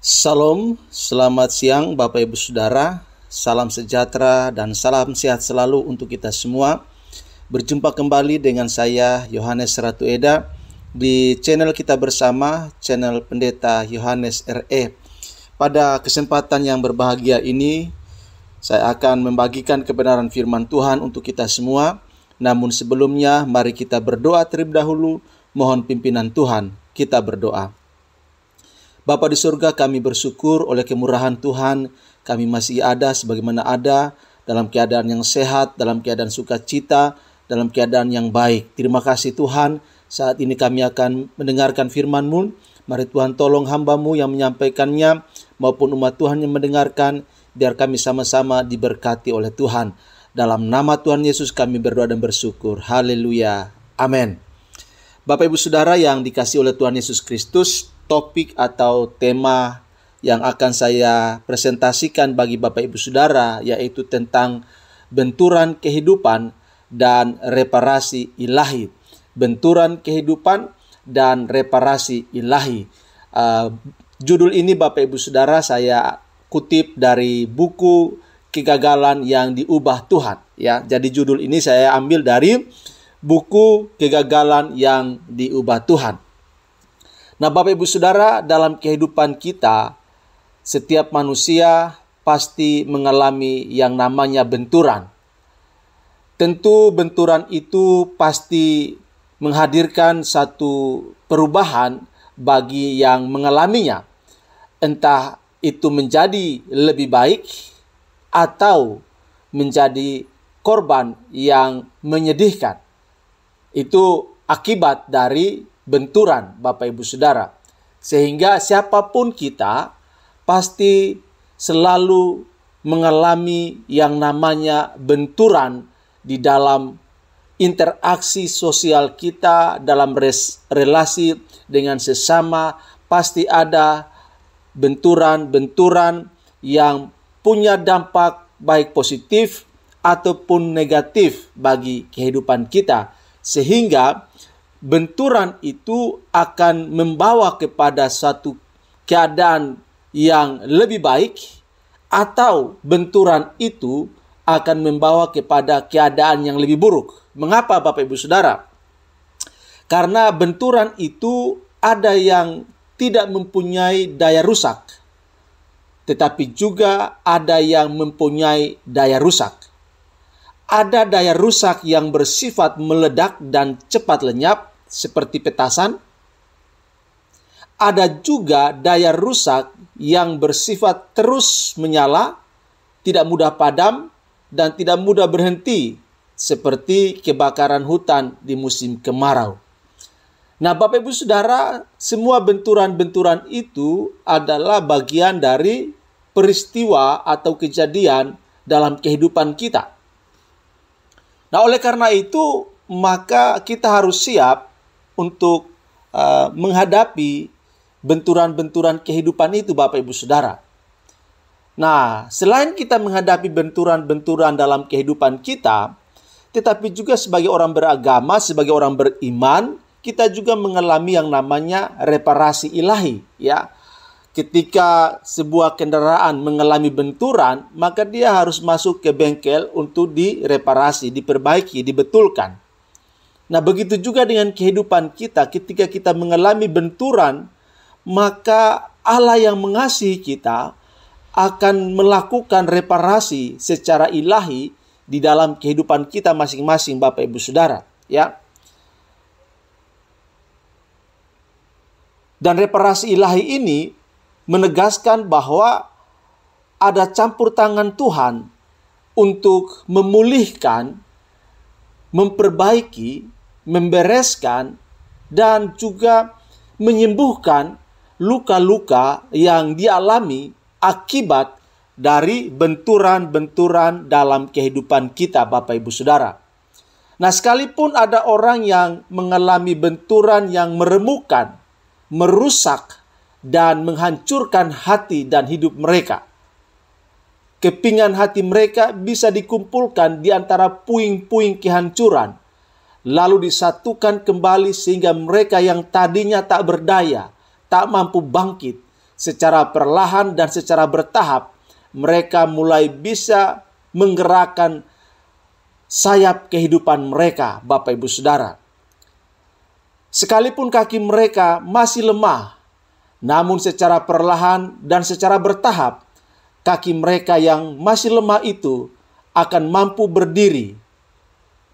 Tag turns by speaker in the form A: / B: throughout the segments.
A: Salam, selamat siang Bapak Ibu Saudara, salam sejahtera dan salam sehat selalu untuk kita semua. Berjumpa kembali dengan saya Yohanes Ratu Eda di channel kita bersama, channel Pendeta Yohanes RE. Pada kesempatan yang berbahagia ini, saya akan membagikan kebenaran firman Tuhan untuk kita semua. Namun sebelumnya, mari kita berdoa terlebih dahulu, mohon pimpinan Tuhan. Kita berdoa. Bapa di surga, kami bersyukur oleh kemurahan Tuhan, kami masih ada sebagaimana ada, dalam keadaan yang sehat, dalam keadaan sukacita, dalam keadaan yang baik. Terima kasih Tuhan, saat ini kami akan mendengarkan firman-Mu. Mari Tuhan tolong hamba-Mu yang menyampaikannya, maupun umat Tuhan yang mendengarkan, biar kami sama-sama diberkati oleh Tuhan. Dalam nama Tuhan Yesus kami berdoa dan bersyukur. Haleluya. Amin. Bapak Ibu Saudara yang dikasihi oleh Tuhan Yesus Kristus, topik atau tema yang akan saya presentasikan bagi Bapak Ibu Saudara yaitu tentang benturan kehidupan dan reparasi ilahi. Benturan kehidupan dan reparasi ilahi. Judul ini Bapak Ibu Saudara saya kutip dari buku Kegagalan yang Diubah Tuhan. Ya, jadi judul ini saya ambil dari buku Kegagalan yang Diubah Tuhan. Nah, Bapak Ibu Saudara, dalam kehidupan kita, setiap manusia pasti mengalami yang namanya benturan. Tentu benturan itu pasti menghadirkan satu perubahan bagi yang mengalaminya. Entah itu menjadi lebih baik atau menjadi korban yang menyedihkan. Itu akibat dari benturan Bapak Ibu Saudara. Sehingga siapapun kita pasti selalu mengalami yang namanya benturan di dalam interaksi sosial kita, dalam relasi dengan sesama. Pasti ada benturan-benturan yang punya dampak baik positif ataupun negatif bagi kehidupan kita. Sehingga benturan itu akan membawa kepada suatu keadaan yang lebih baik, atau benturan itu akan membawa kepada keadaan yang lebih buruk. Mengapa Bapak Ibu Saudara? Karena benturan itu ada yang tidak mempunyai daya rusak, tetapi juga ada yang mempunyai daya rusak. Ada daya rusak yang bersifat meledak dan cepat lenyap, seperti petasan. Ada juga daya rusak yang bersifat terus menyala, tidak mudah padam, dan tidak mudah berhenti, seperti kebakaran hutan di musim kemarau. Nah, Bapak Ibu Saudara, semua benturan-benturan itu adalah bagian dari peristiwa atau kejadian dalam kehidupan kita. Nah, oleh karena itu, maka kita harus siap untuk menghadapi benturan-benturan kehidupan itu, Bapak Ibu Saudara. Nah, selain kita menghadapi benturan-benturan dalam kehidupan kita, tetapi juga sebagai orang beragama, sebagai orang beriman, kita juga mengalami yang namanya reparasi ilahi, ya. Ketika sebuah kendaraan mengalami benturan, maka dia harus masuk ke bengkel untuk direparasi, diperbaiki, dibetulkan. Nah, begitu juga dengan kehidupan kita. Ketika kita mengalami benturan, maka Allah yang mengasihi kita akan melakukan reparasi secara ilahi di dalam kehidupan kita masing-masing, Bapak Ibu Saudara, ya. Dan reparasi ilahi ini menegaskan bahwa ada campur tangan Tuhan untuk memulihkan, memperbaiki, membereskan, dan juga menyembuhkan luka-luka yang dialami akibat dari benturan-benturan dalam kehidupan kita, Bapak Ibu Saudara. Nah, sekalipun ada orang yang mengalami benturan yang meremukkan, merusak, dan menghancurkan hati dan hidup mereka. Kepingan hati mereka bisa dikumpulkan di antara puing-puing kehancuran, lalu disatukan kembali sehingga mereka yang tadinya tak berdaya, tak mampu bangkit, secara perlahan dan secara bertahap mereka mulai bisa menggerakkan sayap kehidupan mereka, Bapak Ibu Saudara. Sekalipun kaki mereka masih lemah, namun secara perlahan dan secara bertahap, kaki mereka yang masih lemah itu akan mampu berdiri,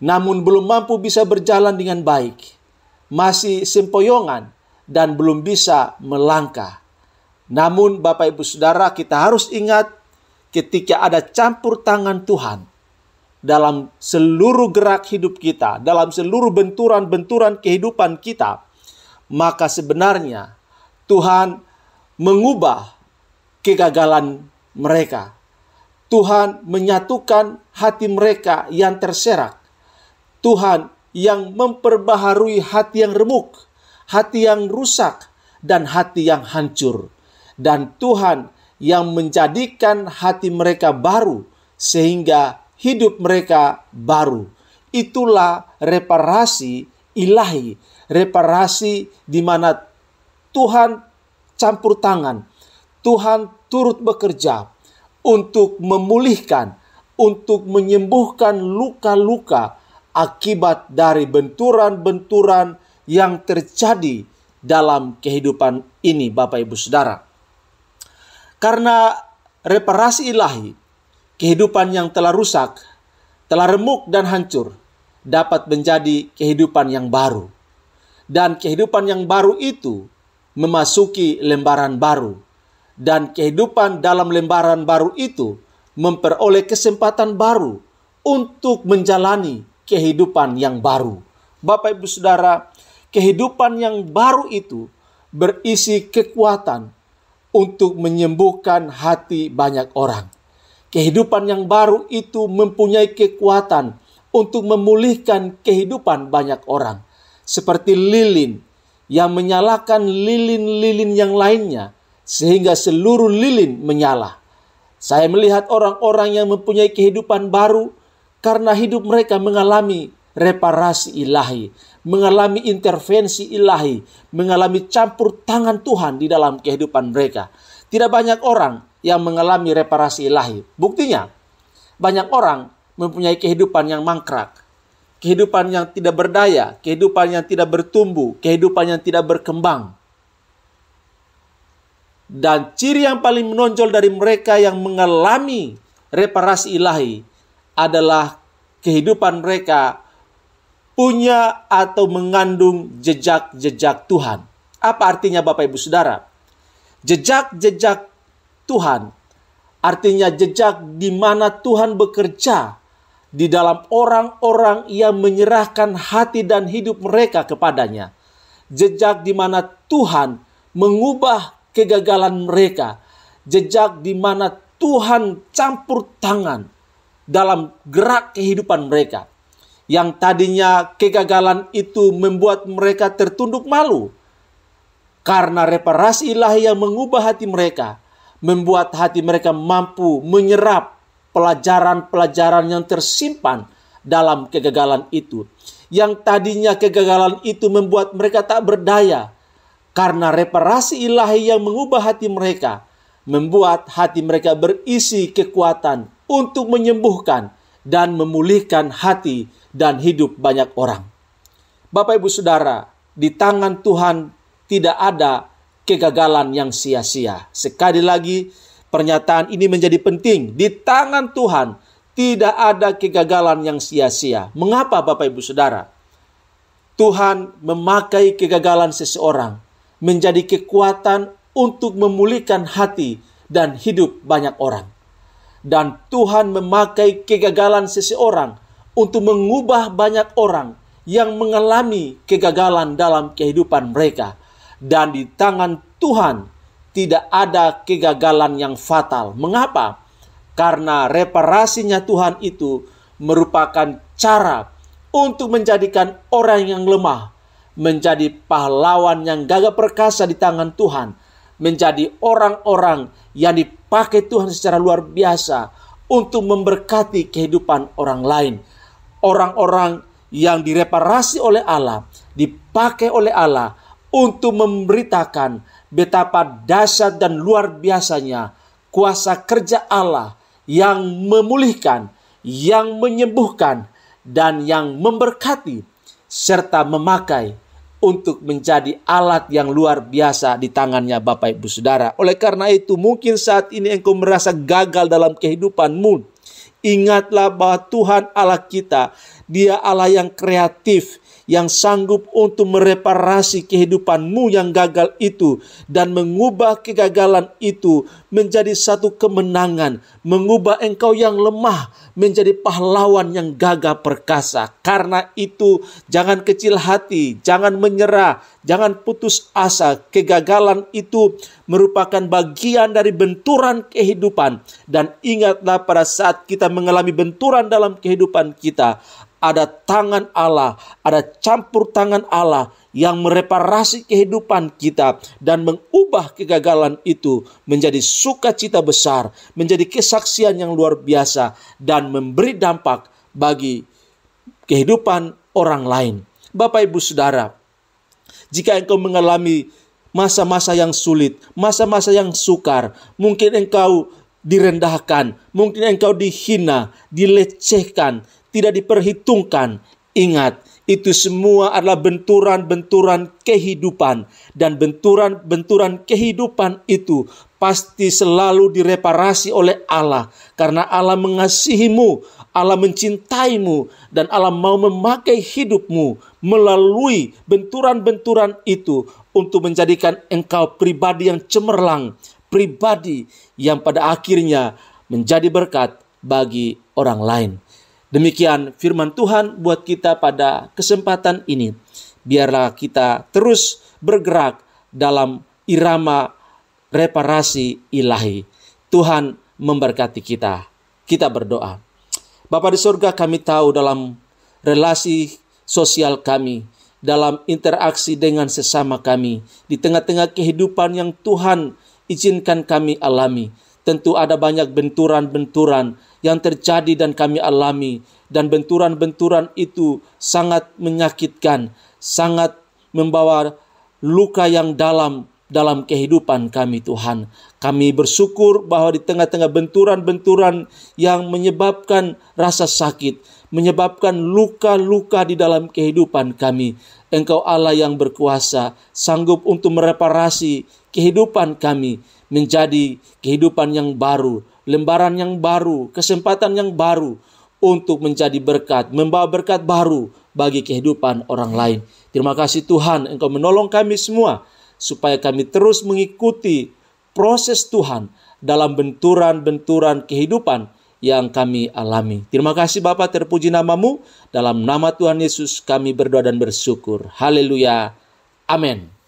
A: namun belum mampu bisa berjalan dengan baik, masih sempoyongan dan belum bisa melangkah. Namun Bapak Ibu Saudara, kita harus ingat ketika ada campur tangan Tuhan dalam seluruh gerak hidup kita, dalam seluruh benturan-benturan kehidupan kita, maka sebenarnya Tuhan mengubah kegagalan mereka. Tuhan menyatukan hati mereka yang terserak. Tuhan yang memperbaharui hati yang remuk, hati yang rusak, dan hati yang hancur. Dan Tuhan yang menjadikan hati mereka baru sehingga hidup mereka baru. Itulah reparasi ilahi, reparasi di mana Tuhan campur tangan, Tuhan turut bekerja untuk memulihkan, untuk menyembuhkan luka-luka akibat dari benturan-benturan yang terjadi dalam kehidupan ini, Bapak Ibu Saudara. Karena reparasi ilahi, kehidupan yang telah rusak, telah remuk dan hancur, dapat menjadi kehidupan yang baru. Dan kehidupan yang baru itu memasuki lembaran baru. Dan kehidupan dalam lembaran baru itu memperoleh kesempatan baru untuk menjalani kehidupan yang baru. Bapak Ibu Saudara, kehidupan yang baru itu berisi kekuatan untuk menyembuhkan hati banyak orang. Kehidupan yang baru itu mempunyai kekuatan untuk memulihkan kehidupan banyak orang. Seperti lilin yang menyalakan lilin-lilin yang lainnya, sehingga seluruh lilin menyala. Saya melihat orang-orang yang mempunyai kehidupan baru karena hidup mereka mengalami reparasi ilahi, mengalami intervensi ilahi, mengalami campur tangan Tuhan di dalam kehidupan mereka. Tidak banyak orang yang mengalami reparasi ilahi. Buktinya, banyak orang mempunyai kehidupan yang mangkrak, kehidupan yang tidak berdaya, kehidupan yang tidak bertumbuh, kehidupan yang tidak berkembang. Dan ciri yang paling menonjol dari mereka yang mengalami reparasi ilahi adalah kehidupan mereka punya atau mengandung jejak-jejak Tuhan. Apa artinya Bapak Ibu Saudara? Jejak-jejak Tuhan artinya jejak di mana Tuhan bekerja di dalam orang-orang yang menyerahkan hati dan hidup mereka kepadanya. Jejak di mana Tuhan mengubah kegagalan mereka. Jejak di mana Tuhan campur tangan dalam gerak kehidupan mereka. Yang tadinya kegagalan itu membuat mereka tertunduk malu. Karena reparasi ilahi yang mengubah hati mereka, membuat hati mereka mampu menyerap pelajaran-pelajaran yang tersimpan dalam kegagalan itu. Yang tadinya kegagalan itu membuat mereka tak berdaya. Karena reparasi ilahi yang mengubah hati mereka, membuat hati mereka berisi kekuatan untuk menyembuhkan dan memulihkan hati dan hidup banyak orang. Bapak Ibu Saudara, di tangan Tuhan tidak ada kegagalan yang sia-sia. Sekali lagi, pernyataan ini menjadi penting. Di tangan Tuhan tidak ada kegagalan yang sia-sia. Mengapa Bapak Ibu Saudara? Tuhan memakai kegagalan seseorang menjadi kekuatan untuk memulihkan hati dan hidup banyak orang. Dan Tuhan memakai kegagalan seseorang untuk mengubah banyak orang yang mengalami kegagalan dalam kehidupan mereka. Dan di tangan Tuhan tidak ada kegagalan yang fatal. Mengapa? Karena reparasinya Tuhan itu merupakan cara untuk menjadikan orang yang lemah menjadi pahlawan yang gagah perkasa di tangan Tuhan. Menjadi orang-orang yang dipakai Tuhan secara luar biasa untuk memberkati kehidupan orang lain. Orang-orang yang direparasi oleh Allah, dipakai oleh Allah untuk memberitakan betapa dahsyat dan luar biasanya kuasa kerja Allah yang memulihkan, yang menyembuhkan, dan yang memberkati, serta memakai untuk menjadi alat yang luar biasa di tangannya Bapak Ibu Saudara. Oleh karena itu, mungkin saat ini engkau merasa gagal dalam kehidupanmu. Ingatlah bahwa Tuhan Allah kita, Dia Allah yang kreatif, yang sanggup untuk mereparasi kehidupanmu yang gagal itu dan mengubah kegagalan itu menjadi satu kemenangan, mengubah engkau yang lemah menjadi pahlawan yang gagah perkasa. Karena itu, jangan kecil hati, jangan menyerah, jangan putus asa. Kegagalan itu merupakan bagian dari benturan kehidupan, dan ingatlah pada saat kita mengalami benturan dalam kehidupan kita, ada tangan Allah, ada campur tangan Allah yang mereparasi kehidupan kita dan mengubah kegagalan itu menjadi sukacita besar, menjadi kesaksian yang luar biasa, dan memberi dampak bagi kehidupan orang lain. Bapak Ibu Saudara, jika engkau mengalami masa-masa yang sulit, masa-masa yang sukar, mungkin engkau direndahkan, mungkin engkau dihina, dilecehkan, tidak diperhitungkan, ingat, itu semua adalah benturan-benturan kehidupan. Dan benturan-benturan kehidupan itu pasti selalu direparasi oleh Allah. Karena Allah mengasihimu, Allah mencintaimu, dan Allah mau memakai hidupmu melalui benturan-benturan itu untuk menjadikan engkau pribadi yang cemerlang, pribadi yang pada akhirnya menjadi berkat bagi orang lain. Demikian firman Tuhan buat kita pada kesempatan ini. Biarlah kita terus bergerak dalam irama reparasi ilahi. Tuhan memberkati kita. Kita berdoa. Bapa di surga, kami tahu dalam relasi sosial kami, dalam interaksi dengan sesama kami, di tengah-tengah kehidupan yang Tuhan izinkan kami alami, tentu ada banyak benturan-benturan yang terjadi dan kami alami, dan benturan-benturan itu sangat menyakitkan, sangat membawa luka yang dalam kehidupan kami Tuhan. Kami bersyukur bahwa di tengah-tengah benturan-benturan yang menyebabkan rasa sakit, menyebabkan luka-luka di dalam kehidupan kami, Engkau Allah yang berkuasa, sanggup untuk mereparasi kehidupan kami menjadi kehidupan yang baru, lembaran yang baru, kesempatan yang baru untuk menjadi berkat, membawa berkat baru bagi kehidupan orang lain. Terima kasih Tuhan, Engkau menolong kami semua supaya kami terus mengikuti proses Tuhan dalam benturan-benturan kehidupan yang kami alami. Terima kasih Bapa, terpuji namamu. Dalam nama Tuhan Yesus kami berdoa dan bersyukur. Haleluya. Amin.